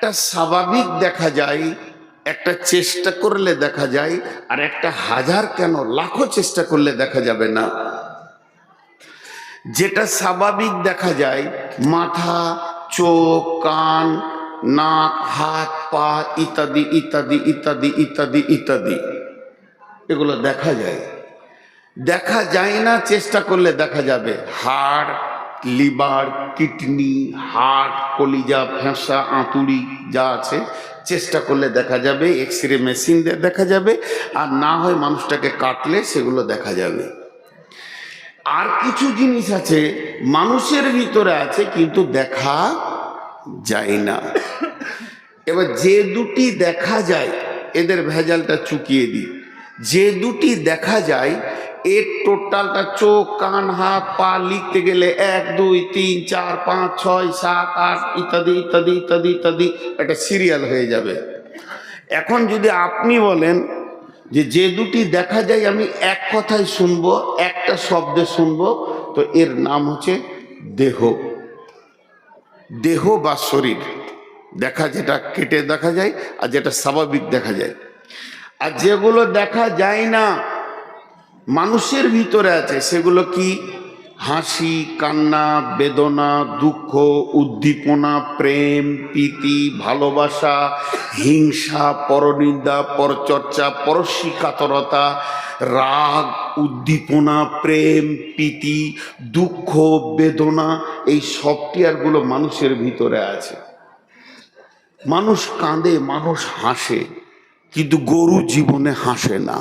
একটা স্বাভাবিক দেখা যায়, একটা চেষ্টা করলে দেখা যায়, আর একটা হাজার কেন লাখো চেষ্টা করলে দেখা যাবে না। যেটা স্বাভাবিক দেখা যায়, মাথা, চোখ, কান, নাক, হাত, পা ইত্যাদি ইত্যাদি ইত্যাদি ইত্যাদি ইত্যাদি, এগুলো দেখা যায়। দেখা যায় না, চেষ্টা করলে দেখা যাবে। হাড়, লিভার, কিডনি, হার্ট, কলিজা, ফ্যাঁসা, আঁতুড়ি যা আছে চেষ্টা করলে দেখা যাবে, এক্সরে মেশিন দিয়ে দেখা যাবে, আর না হয় মানুষটাকে কাটলে সেগুলো দেখা যাবে। আর কিছু জিনিস আছে মানুষের ভিতরে আছে কিন্তু দেখা যায় না। এবার যে দুটি দেখা যায়, এদের ভেজালটা চুকিয়ে দিই। যে দুটি দেখা যায় এর টোটালটা চোখ, কান, হাত, পা লিখতে গেলে 1 2 3 4 5 6 7 8 ইত্যাদি ইত্যাদি ইত্যাদি ইত্যাদি একটা সিরিয়াল হয়ে যাবে। এখন যদি আপনি বলেন যে দুটি দেখা যায় আমি এক কথায় শুনবো, একটা শব্দে শুনবো, তো এর নাম হচ্ছে দেহ। দেহ বা শরীর দেখা, যেটা কেটে দেখা যায় আর যেটা স্বাভাবিক দেখা যায়। আর যেগুলো দেখা যায় না মানুষের ভিতরে আছে সেগুলো কি? হাসি, কান্না, বেদনা, দুঃখ, উদ্দীপনা, প্রেম, প্রীতি, ভালোবাসা, হিংসা, পরনিন্দা, পরচর্চা, পরশিকাতরতা, রাগ, উদ্দীপনা, প্রেম, প্রীতি, দুঃখ, বেদনা, এই সফটওয়্যারগুলো মানুষের ভিতরে আছে। মানুষ কাঁদে, মানুষ হাসে, কিন্তু গরু জীবনে হাসে না,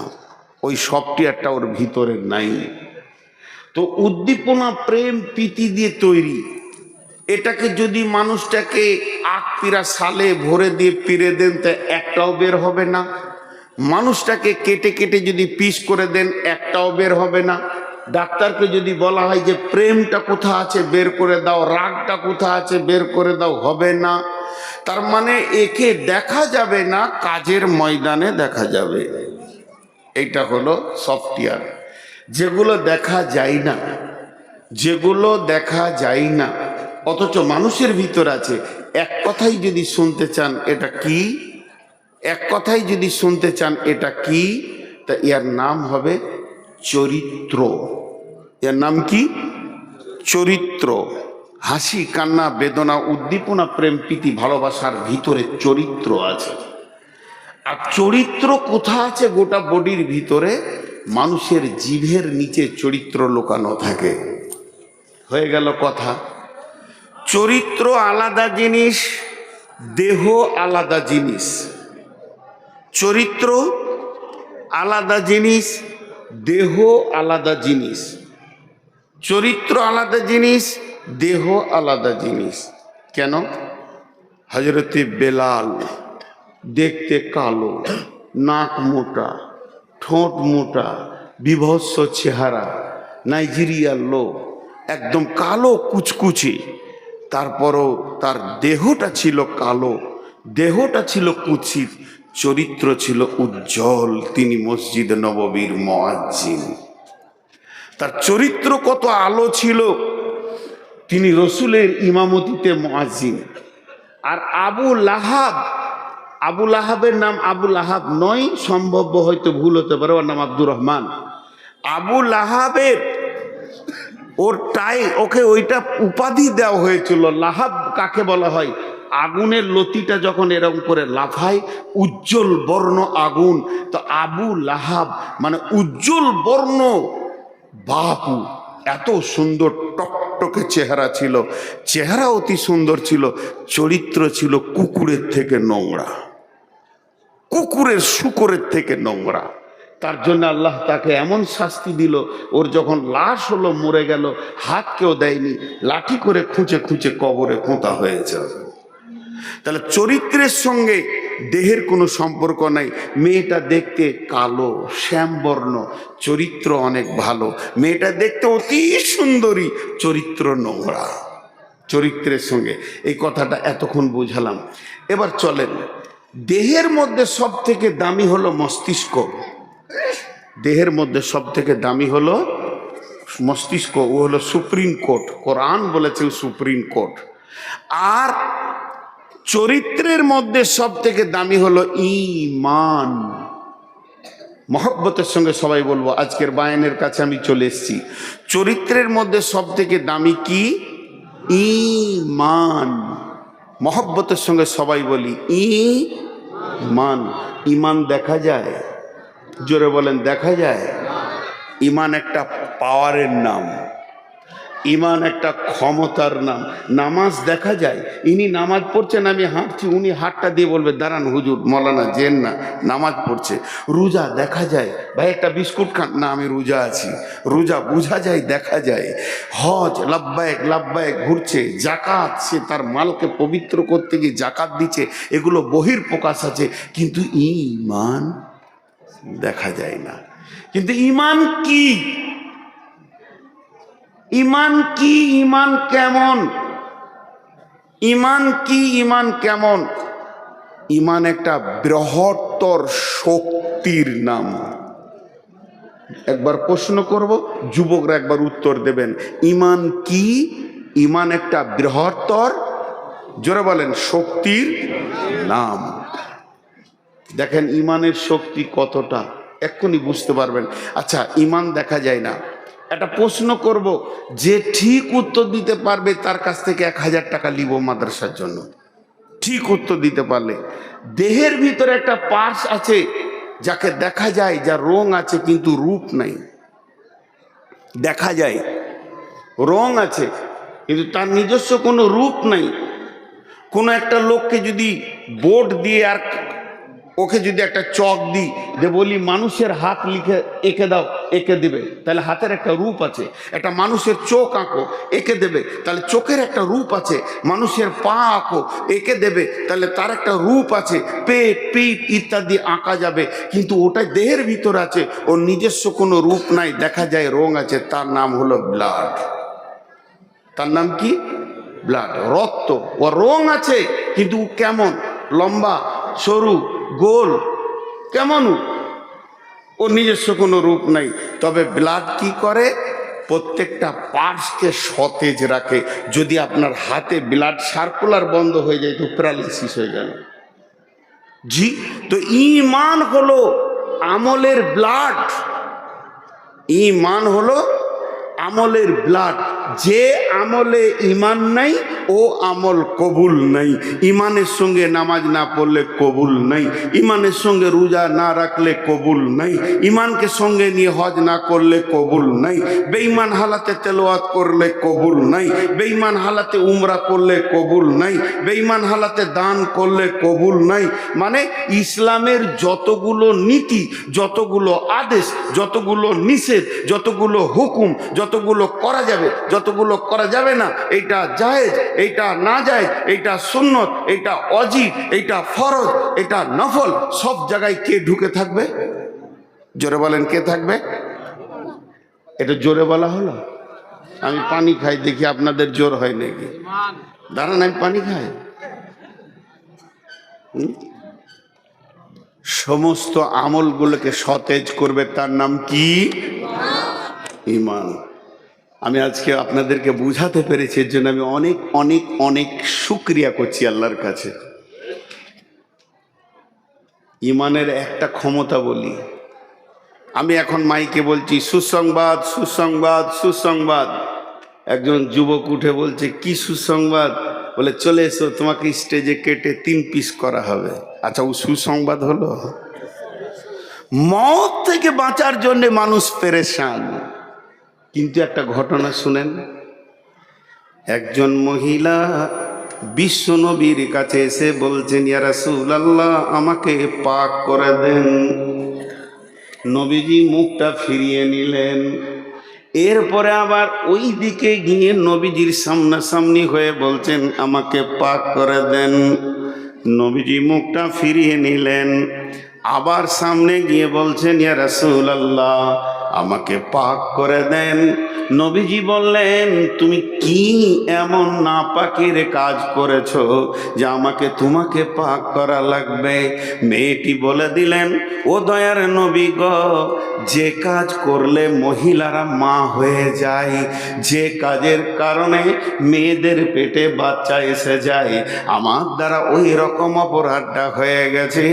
ওই সফটওয়্যারটা ওর ভিতরে নাই। তো উদ্দীপনা, প্রেম, প্রীতি দিয়ে তৈরি। এটাকে যদি মানুষটাকে আখ সালে ভরে দিয়ে পিড়ে দেন তা একটাও বের হবে না। মানুষটাকে কেটে কেটে যদি পিস করে দেন একটাও বের হবে না। ডাক্তারকে যদি বলা হয় যে প্রেমটা কোথা আছে বের করে দাও, রাগটা কোথা আছে বের করে দাও, হবে না। তার মানে একে দেখা যাবে না, কাজের ময়দানে দেখা যাবে। এইটা হলো সফটওয়্যার। যেগুলো দেখা যায় না, যেগুলো দেখা যায় না অথচ মানুষের ভিতর আছে, এক কথাই যদি শুনতে চান এটা কি, এক কথাই যদি শুনতে চান এটা কি, তা এর নাম হবে চরিত্র। এর নাম কি? চরিত্র। হাসি, কান্না, বেদনা, উদ্দীপনা, প্রেম, প্রীতি, ভালোবাসার ভিতরে চরিত্র আছে। আর চরিত্র কোথা আছে? গোটা বডির ভিতরে। মানুষের জিভের নিচে চরিত্র লুকানো থাকে। হয়ে গেল কথা। চরিত্র আলাদা জিনিস, দেহ আলাদা জিনিস। চরিত্র আলাদা জিনিস, দেহ আলাদা জিনিস। চরিত্র আলাদা জিনিস, দেহ আলাদা জিনিস। কেন? হযরতে বেলাল দেখতে কালো, নাক মোটা, ঠোঁট মোটা, বিভৎস চেহারা, নাইজেরিয়ার লোক, একদম কালো কুচকুচে, তারপরও তার দেহটা ছিল কালো, দেহটা ছিল কুৎসিত, চরিত্র ছিল উজ্জ্বল। তিনি মসজিদ নববীর মুয়াজ্জিন। তার চরিত্র কত আলো ছিল! তিনি রসুলের ইমামতিতে মুয়াজ্জিন। আর আবু লাহাব, আবু লাহাবের নাম আবু লাহাব নয়, সম্ভব হয়তো ভুল হতে পারে, ওর নাম আব্দুর রহমান। আবু লাহাবের ওকে ওইটা উপাধি দেওয়া হয়েছিল। লাহাব কাকে বলা হয়? আগুনের লতিটা যখন এরকম করে লাফায়, উজ্জ্বল বর্ণ আগুন, তো আবু লাহাব মানে উজ্জ্বল বর্ণ বাপু। এত সুন্দর টকটকে চেহারা ছিল, চেহারা অতি সুন্দর ছিল, চরিত্র ছিল কুকুরের থেকে নোংরা, কুকুরের শুকরের থেকে নোংরা। তার জন্য আল্লাহ তাকে এমন শাস্তি দিল, ওর যখন লাশ হলো, মরে গেল, হাত কেউ দেয়নি, লাঠি করে খুঁচে খুঁচে কবরে পোঁতা হয়েছে। তাহলে চরিত্রের সঙ্গে দেহের কোনো সম্পর্ক নাই। মেয়েটা দেখতে কালো, শ্যামবর্ণ, চরিত্র অনেক ভালো। মেয়েটা দেখতে অতি সুন্দরী, চরিত্র নোংরা। চরিত্রের সঙ্গে এই কথাটা এতক্ষণ বুঝালাম। এবার চলেন, দেহের মধ্যে সব থেকে দামি হলো মস্তিষ্ক। দেহের মধ্যে সব থেকে দামি হলো মস্তিষ্ক। ও হলো সুপ্রিম কোর্ট। কোরআন বলেছে সুপ্রিম কোর্ট। আর চরিত্রের মধ্যে সব থেকে দামি হলো ঈমান। মহব্বতের সঙ্গে সবাই বলবো, আজকের বায়ানের কাছে আমি চলে এসেছি। চরিত্রের মধ্যে সব থেকে দামি কি? ঈমান। মহব্বতের সঙ্গে সবাই বলি ঈমান। ঈমান দেখা যায়? জোরে বলেন, দেখা যায়? ঈমান একটা পাওয়ারের নাম, ঈমান একটা ক্ষমতার নাম। নামাজ দেখা যায়? ইনি নামাজ পড়ছেন, আমি হাঁটছি, উনি হাতটা দিয়ে বলবে দাঁড়ান হুজুর, মৌলানা যেন না, নামাজ পড়ছে। রোজা দেখা যায়? ভাই একটা বিস্কুট খান, না আমি রোজা আছি। রোজা বোঝা যায়, দেখা যায়। হজ লাব্বায়েক লাব্বায়েক ঘুরছে। জাকাত, সে তার মালকে পবিত্র করতে গিয়ে জাকাত দিচ্ছে, এগুলো বহির্প্রকাশ আছে, কিন্তু ঈমান দেখা যায় না। কিন্তু ঈমান কি? ঈমান কি? ঈমান কেমন? ঈমান কি? ঈমান কেমন? ঈমান একটা বৃহত্তর শক্তির নাম। একবার প্রশ্ন করব, যুবকরা একবার উত্তর দেবেন। ঈমান কি? ঈমান একটা বৃহত্তর, জোরে বলেন, শক্তির নাম। দেখেন ঈমানের শক্তি কতটা, এক্ষুনি বুঝতে পারবেন। আচ্ছা, ঈমান দেখা যায় না, একটা প্রশ্ন করব, যে ঠিক উত্তর দিতে পারবে তার কাছ থেকে 1000 টাকা নিব মাদ্রাসার জন্য। ঠিক উত্তর দিতে পারলে। দেহের ভিতরে একটা পার্স আছে যাকে দেখা যায়, যার রং আছে কিন্তু রূপ নাই। দেখা যায় রং আছে কিন্তু তার নিজস্ব কোনো রূপ নাই। কোনো একটা লোককে যদি বোর্ড দিয়ে আর ওকে যদি একটা চক দিই, যে বলি মানুষের হাত লিখে এঁকে দাও, এঁকে দেবে, তাহলে হাতের একটা রূপ আছে। একটা মানুষের চোখ আঁকো, এঁকে দেবে, তাহলে চোখের একটা রূপ আছে। মানুষের পা আঁকো, এঁকে দেবে, তাহলে তার একটা রূপ আছে। পেট, পিঠ ইত্যাদি আঁকা যাবে, কিন্তু ওটাই দেহের ভিতর আছে, ওর নিজস্ব কোনো রূপ নাই, দেখা যায় রং আছে। তার নাম হলো ব্লাড। তার নাম কি? ব্লাড, রক্ত। ও রং আছে কিন্তু কেমন? লম্বা, সরু, গোল, কেমন? ওর নিজস্ব কোনো রূপ নাই। তবে ব্লাড কি করে? প্রত্যেকটা পার্টসকে সতেজ রাখে। যদি আপনার হাতে ব্লাড সার্কুলার বন্ধ হয়ে যায় তো প্যারালিসিস হয়ে গেল। জি, তো ঈমান হলো আমলের ব্লাড। ঈমান হলো আমলের ব্লাড। যে আমলে ঈমান নাই ও আমল কবুল নাই। ঈমানের সঙ্গে নামাজ না পড়লে কবুল নাই, ঈমানের সঙ্গে রোজা না রাখলে কবুল নাই, ঈমানকে সঙ্গে নিয়ে হজ না করলে কবুল নাই, বেঈমান হালাতে তেলাওয়াত করলে কবুল নাই, বেঈমান হালাতে উমরা করলে কবুল নাই, বেঈমান হালাতে দান করলে কবুল নাই। মানে ইসলামের যতগুলো নীতি, যতগুলো আদেশ, যতগুলো নিষেধ, যতগুলো হুকুম, যতগুলো করা যাবে, যতগুলো করা যাবে না, এইটা জায়েজ, এইটা না জায়েজ, এইটা সুন্নত, এইটা ওয়াজিব, এইটা ফরজ, এটা নফল, সব জায়গায় কে ঢুকে থাকবে? জোরে বলেন, কে থাকবে? এটা জোরে বলা হলো? আমি পানি খাই, দেখি আপনাদের জোর হয় নাকি। দাঁড়ান, আমি পানি খাই। সমস্ত আমলগুলোকে সতেজ করবে, তার নাম কি? ঈমান। আমি আজকে আপনাদেরকে বুঝাতে পেরেছি, এর জন্য আমি অনেক অনেক অনেক শুকরিয়া করছি আল্লাহর কাছে। ঈমানের একটা ক্ষমতা বলি, আমি এখন মাইকে বলছি সুসংবাদ, সুসংবাদ, সুসংবাদ। একজন যুবক উঠে বলছে কি সুসংবাদ? বলে চলে এসো, তোমাকে স্টেজে কেটে 3 পিস করা হবে। আচ্ছা, ও সুসংবাদ হলো? মওত থেকে বাঁচার জন্য মানুষ পেরেশান। কিন্তু একটা ঘটনা শুনেন। একজন মহিলা বিশ্ব নবীর কাছে এসে বলছেন, ইয়া রাসূলুল্লাহ, আমাকে পাক করে দেন। নবীজি মুখটা ফিরিয়ে নিলেন। এরপরে আবার ওই দিকে গিয়ে নবীজির সামনাসামনি হয়ে বলছেন, আমাকে পাক করে দেন। নবীজি মুখটা ফিরিয়ে নিলেন। আবার সামনে গিয়ে বলছেন, ইয়া রাসূলুল্লাহ, আমাকে পাক করে দেন। নবীজি বললেন, তুমি কি এমন নাপাকের কাজ করেছো যে আমাকে তোমাকে পাক করা লাগবে? মেয়েটি বলে দিলেন, ও দয়ার নবী গো, যে কাজ করলে মহিলারা মা হয়ে যায়, যে কাজের কারণে মেয়েদের পেটে বাচ্চা এসে যায়, আমার দ্বারা ওই রকম অপরাধটা হয়ে গেছে।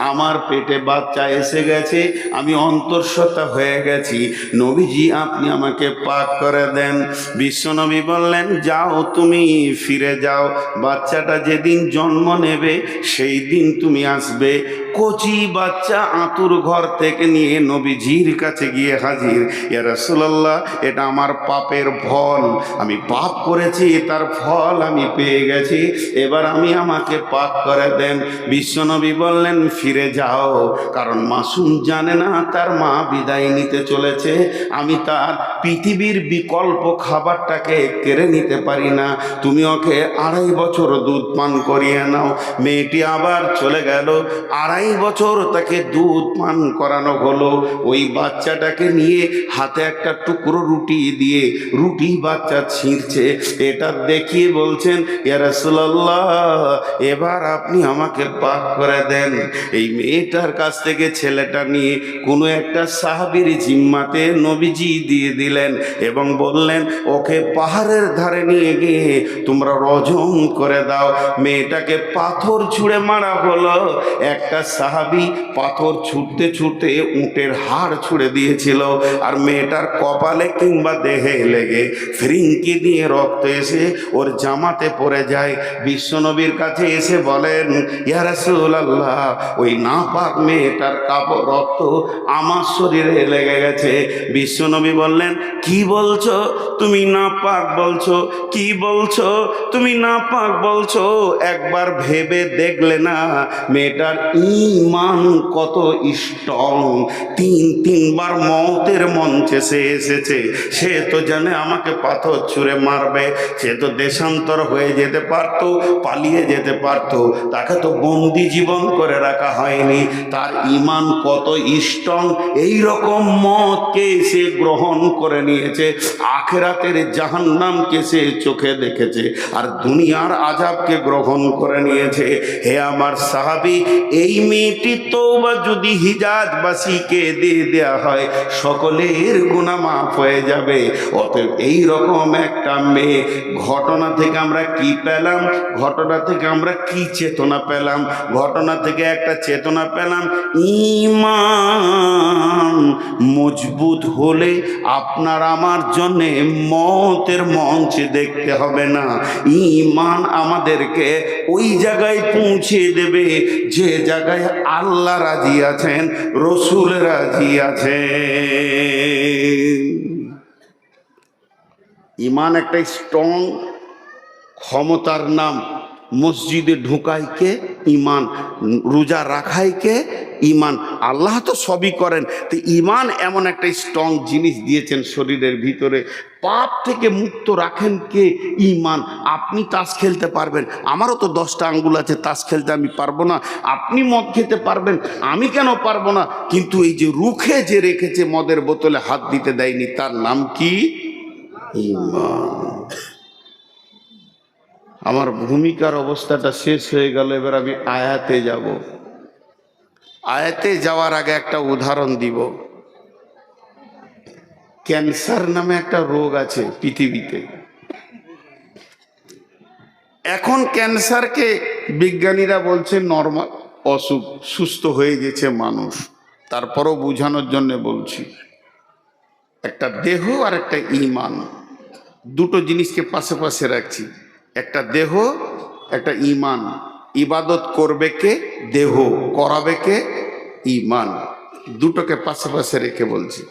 আমার পেটে বাচ্চা এসে গেছে, আমি অন্তঃসত্ত্বা হয়ে গেছি। নবীজি আপনি আমাকে পাক করে দেন। বিশ্বনবী বললেন, যাও তুমি ফিরে যাও, বাচ্চাটা যেদিন জন্ম নেবে সেই দিন তুমি আসবে। কচি বাচ্চা আতুর ঘর থেকে নিয়ে নবীজির কাছে গিয়ে হাজির। ইয়া রাসূলুল্লাহ, এটা আমার পাপের ফল, আমি পাপ করেছি, তার ফল আমি পেয়ে গেছি, এবার আমাকে পাক করে দেন। বিশ্বনবী বললেন, ফিরে যাও, কারণ মাসুম জানে না তার মা বিদায় নিতে চলেছে, আমি তার পৃথিবীর বিকল্প খাবারটাকে কেড়ে নিতে পারি না, তুমি ওকে 2.5 বছর দুধ পান করিয়ে নাও। মেয়েটি আবার চলে গেল, 2.5 বছর তাকে দুধ পান করানো হলো। ওই বাচ্চাটাকে নিয়ে হাতে একটা টুকরো রুটি দিয়ে রুটি বাচ্চা ছিঁড়ছে, এটা দেখিয়ে বলছেন, ইয়া রাসূলুল্লাহ, এবার আপনি আমাকে পাক করে দেন। এই মেয়েটার কাছ থেকে ছেলেটা নিয়ে কোনো একটা সাহাবীর জিম্মাতে নবীজি দিয়ে দিলেন এবং বললেন, ওকে পাহাড়ের ধারে নিয়ে গিয়ে তোমরা রজম করে দাও। মেয়েটাকে পাথর ছুঁড়ে মারা হলো। একটা সাহাবী পাথর ছুটতে ছুটতে উটের হাড় ছুঁড়ে দিয়েছিল, আর মেয়েটার কপালে কিংবা দেহে লেগে ফিরিঙ্কি দিয়ে রক্ত এসে ওর জামাতে পড়ে যায়। বিশ্বনবীর কাছে এসে বলেন, ইয়া রাসূলুল্লাহ, ওই নাপাক মেয়েটার কাপড় রক্ত আমার শরীরে লেগে গেছে। বিশ্বনবী বললেন, কি বলছো তুমি নাপাক বলছো? কি বলছো তুমি নাপাক বলছো? একবার ভেবে দেখলে না মেয়েটার ঈমান কত স্ট্রং? 3বার মওতের মঞ্চে সে এসেছে, সে তো জানে আমাকে পাথর ছুঁড়ে মারবে, সে তো দেশান্তর হয়ে যেতে পারতো, পালিয়ে যেতে পারতো, তাকে তো বন্দি জীবন করে রাখা হয়নি। তার ঈমান কত স্ট্রং, এই রকম মতকে সে গ্রহণ করে নিয়েছে, আখিরাতের জাহান্নামকে সে চোখে দেখেছে, আর দুনিয়ার আযাবকে গ্রহণ করে নিয়েছে। হে আমার সাহাবী, এই মেয়েটি তওবা যদি হিজাজবাসীকে দিয়ে দেয়া হয়, সকলের গুনাহ মাফ হয়ে যাবে। অতএব এই রকম একটা মেয়ে, ঘটনা থেকে আমরা কি পেলাম? ঘটনা থেকে আমরা কি চেতনা পেলাম? ঘটনা থেকে একটা চেতনা পেলাম, ঈমান মজবুত হলে আপনার আমার জন্যে মওতের মঞ্চ দেখতে হবে না। ঈমান আমাদেরকে ওই জায়গায় পৌঁছে দেবে যে জায়গায় আল্লাহ রাজি আছেন, রসুল রাজি আছেন। ঈমান একটা স্ট্রং ক্ষমতার নাম। মসজিদে ঢুকায় কে? ঈমান। রোজা রাখায় কে? ঈমান। আল্লাহ তো সবই করেন, তো ঈমান এমন একটা স্ট্রং জিনিস দিয়েছেন শরীরের ভিতরে। পাপ থেকে মুক্ত রাখেন কে? ঈমান। আপনি তাস খেলতে পারবেন, আমারও তো 10টা আঙ্গুল আছে, তাস খেলতে আমি পারবো না? আপনি মদ খেতে পারবেন, আমি কেন পারবো না? কিন্তু এই যে রুখে যে রেখেছে, মদের বোতলে হাত দিতে দেয়নি, তার নাম কি? ঈমান। আমার ভূমিকার অবস্থাটা শেষ হয়ে গেল, এবার আমি আয়াতে যাব। আয়াতে যাওয়ার আগে একটা উদাহরণ দিব। ক্যান্সার নামে একটা রোগ আছে পৃথিবীতে। এখন ক্যান্সারকে বিজ্ঞানীরা বলছে নরমাল অসুখ, সুস্থ হয়ে গেছে মানুষ। তারপরও বোঝানোর জন্য বলছি, একটা দেহ আর একটা ঈমান, দুটো জিনিসকে পাশে পাশে রাখছি। একটা দেহ, একটা ঈমান। ইবাদত করবে কে? দেহ। করাবে কে? ঈমান। দুটোকে পাশে পাশে রেখে বলছি,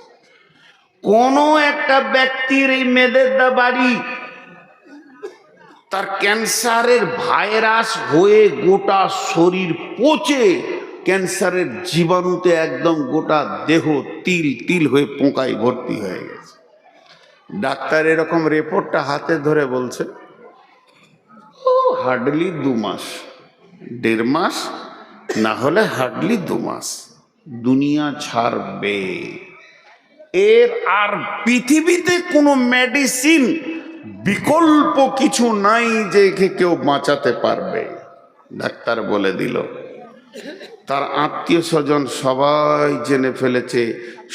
কোনো একটা ব্যক্তির এই মেদেদা বাড়ি, তার ক্যান্সারের ভাইরাস হয়ে গোটা শরীর পচে ক্যান্সারের জীবাণুতে একদম গোটা দেহ তিল তিল হয়ে পোকায় ভর্তি হয়ে গেছে। ডাক্তার এরকম রিপোর্টটা হাতে ধরে বলছে, হার্ডলি 2 মাস, 1.5 মাস, না হলে হার্ডলি 2 মাস দুনিয়া ছাড়বে। এর আর পৃথিবীতে কোনো মেডিসিন বিকল্প কিছু নাই যে একে কেউ বাঁচাতে পারবে। ডাক্তার বলে দিল, তার আত্মীয় স্বজন সবাই জেনে ফেলেছে,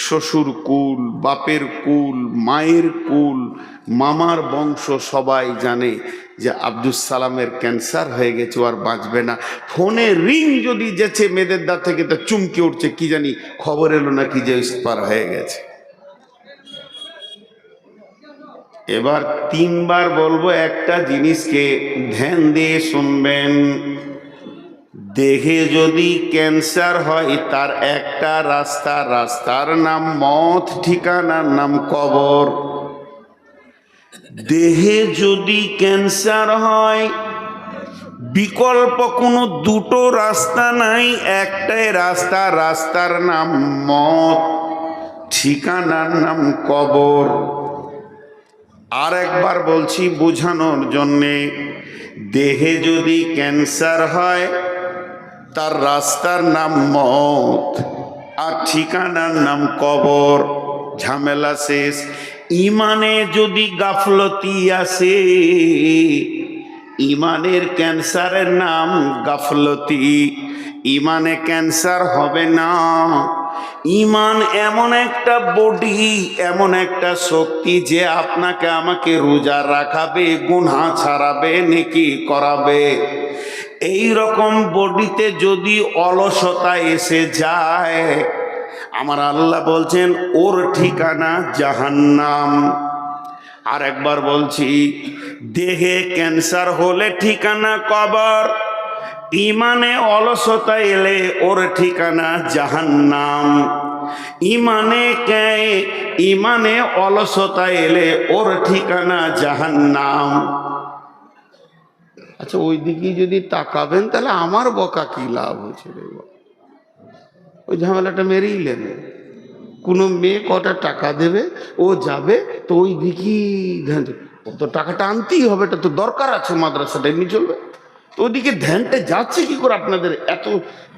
শ্বশুর কুল, বাপের কুল, মায়ের কুল, মামার বংশ সবাই জানে যে আব্দুল সালামের ক্যান্সার হয়ে গেছে, আর বাঁচবে না। ফোনে রিং যদি যেছে মেয়েদের দা থেকে, তা চুমকে উঠছে, কি জানি খবর এলো নাকি যে এক্সপায়ার হয়ে গেছে। এবার 3 বার বলবো, একটা জিনিসকে ধ্যান দিয়ে শুনবেন। দেহে যদি ক্যান্সার হয় তার একটা রাস্তা, রাস্তার নাম মত, ঠিকানার নাম কবর। দেহে যদি ক্যান্সার হয় বিকল্প কোনো দুটো রাস্তা নাই, একটাই রাস্তা, রাস্তার নাম মত, ঠিকানার নাম কবর। আর একবার বলছি বোঝানোর জন্যে, দেহে যদি ক্যান্সার হয় তার রাস্তার নাম মত আর ঠিকানার নাম কবর, ঝামেলা শেষ। ইমানে যদি গাফলতি আসে, ইমানের ক্যান্সারের নাম গাফলতি, ইমানে ক্যান্সার হবে না। ইমান এমন একটা বডি, এমন একটা শক্তি যে আপনাকে আমাকে রোজা রাখাবে, গুনাহ ছাড়াবে, নেকি করাবে। এই রকম বডিতে যদি অলসতা এসে যায়, আমার আল্লাহ বলছেন ওর ঠিকানা জাহান্নাম। আর একবার বলছি, দেহে ক্যান্সার হলে ঠিকানা কবর, ইমানে অলসতা এলে ওর ঠিকানা জাহান্নাম। ইমানে অলসতা এলে ওর ঠিকানা জাহান্নাম। আচ্ছা, ওই দিকে যদি তাকাবেন তাহলে আমার বকা কি লাভ হয়েছে রে? ওই ঝামেলাটা মেরেই নেন। কোনো মেয়ে কটা টাকা দেবে, ও যাবে, তো ওই দিকেই ধ্যান, ও তো টাকাটা আনতেই হবে, এটা তো দরকার আছে, মাদ্রাসাটা এমনি চলবে। তো ওদিকে ধ্যানটা যাচ্ছে কি করে? আপনাদের এত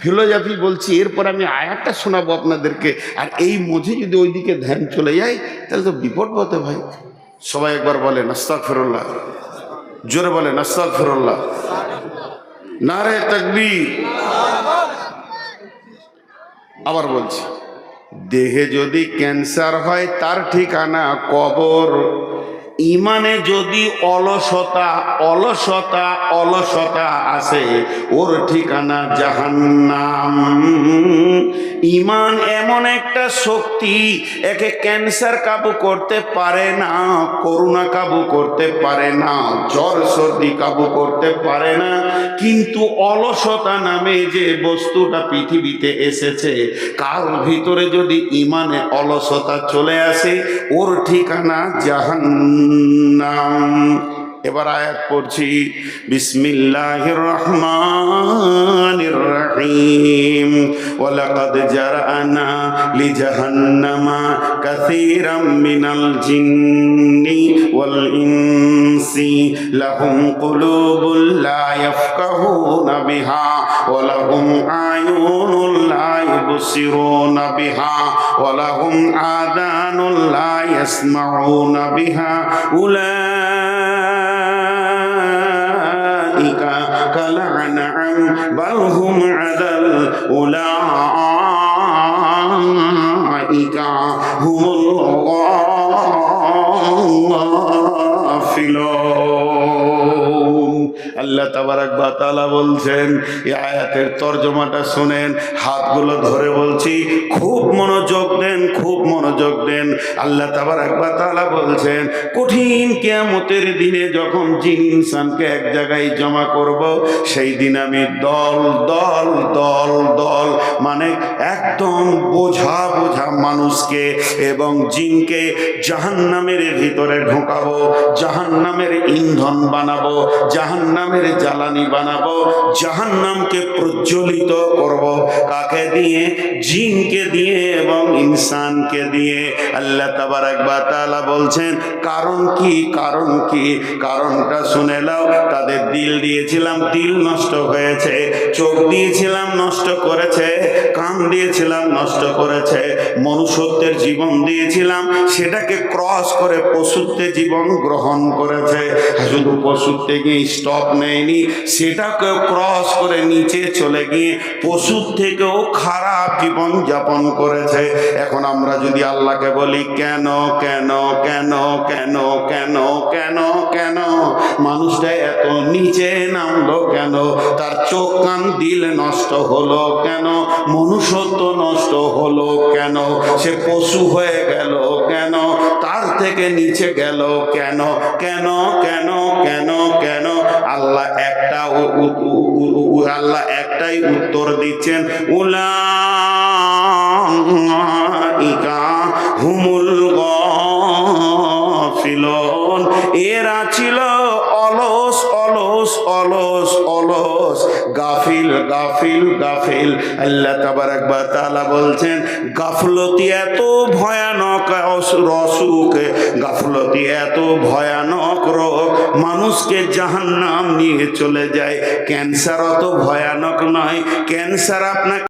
ফিলোজফি বলছি, এরপর আমি আয়াতটা শোনাবো আপনাদেরকে, আর এই মধ্যে যদি ওইদিকে ধ্যান চলে যায় তাহলে তো বিপদ বটে ভাই। সবাই একবার বলেন আস্তাগফিরুল্লাহ, জোরে বলেন আস্তাগফিরুল্লাহ, নারে তাকবীর। আবার বলছি, দেহে যদি ক্যান্সার হয় তার ঠিকানা কবর, ইমানে যদি অলসতা আসে ওর ঠিকানা জাহান্নাম। ইমান এমন একটা শক্তি, একে ক্যান্সার কাবু করতে পারে না, করোনা কাবু করতে পারে না, জ্বর সর্দি কাবু করতে পারে না, কিন্তু অলসতা নামে যে বস্তুটা পৃথিবীতে এসেছে, কার ভিতরে যদি ইমানে অলসতা চলে আসে ওর ঠিকানা জাহান্নাম। এবার আয়াত পড়ছি, বিসমিল্লাহির রহমানির রহিম। ওয়ালাকাদ জারানা লিজাহান্নামা কাসীরাম মিনাল জিন্নি ওয়াল ইনসি লাহুম কুলুবুল লা ইয়াফকাহুনা বিহা ওয়া লাহুম আয়ুনুল লা ইবসিরুনা বিহা ওয়া লাহুম আযানুল লা ইয়াসমাউনা বিহা উলাইকা কাল আনআম বাল হুম আদাল উলাইকা হুমুল গাফিলুন। আল্লাহ তাবারাক ওয়া তাআলা বলছেন, এই আয়াতের তরজমাটা শুনেন, হাতগুলো ধরে বলছি, খুব মনোযোগ দেন, খুব মনোযোগ দেন। আল্লাহ তাবারাক ওয়া তাআলা বলছেন, কঠিন কিয়ামতের দিনে যখন জিন ইনসানকে এক জায়গায় জমা করব, সেই দিন আমি দল দল দল দল মানে একদম বোঝা বোঝা মানুষকে এবং জিনকে জাহান্নামের ভিতরে ঢোকাবো, জাহান্নামের ইন্ধন বানাবো, জাহান্নামের জ্বালানি বানাবো, জাহান্নামকে প্রজ্বলিত করব। কাকে দিয়ে? জিনকে দিয়ে এবং ইনসানকে দিয়ে। আল্লাহ তাবারাক ওয়া তাআলা বলছেন, কারণ কি? কারণ কি? কারণটা শুনে নাও। তাদের দিল দিয়েছিলাম, দিল নষ্ট হয়েছে, চোখ দিয়েছিলাম, নষ্ট করেছে, কান দিয়েছিলাম নষ্ট করেছে, মনুষ্যত্বের জীবন দিয়েছিলাম সেটাকে ক্রস করে পশুত্বে জীবন গ্রহণ করেছে। শুধু পশুত্বে গিয়ে স্টপ নেয়নি, সেটাকেও ক্রস করে নিচে চলে গিয়ে পশুর থেকেও খারাপ জীবন যাপন করেছে। এখন আমরা যদি আল্লাহকে বলি কেন কেন কেন কেন কেন কেন কেন মানুষটা এত নিচে নামলো কেন, তার চোখ কান দিল নষ্ট হলো কেন, মনুষ্যত্ব নষ্ট হলো কেন, সে পশু হয়ে গেল কেন, তার থেকে নিচে গেল কেন কেন কেন কেন কেন আল্লাহ একটাই উত্তর দিচ্ছেন, উলাইকা হুমুল গাফিলুন, এরা ছিল অলস অলস অলস অলস, গাফিল গাফিল গাফিল। আল্লাহ তাবারাক ওয়া তাআলা বলছেন গাফলতি এত ভয়ানক অসুখ, গাফলতি এত ভয়ানক রোগ, মানুষকে জাহান্নাম নিয়ে চলে যায়। ক্যান্সার অত ভয়ানক নয়, ক্যান্সার আপনাকে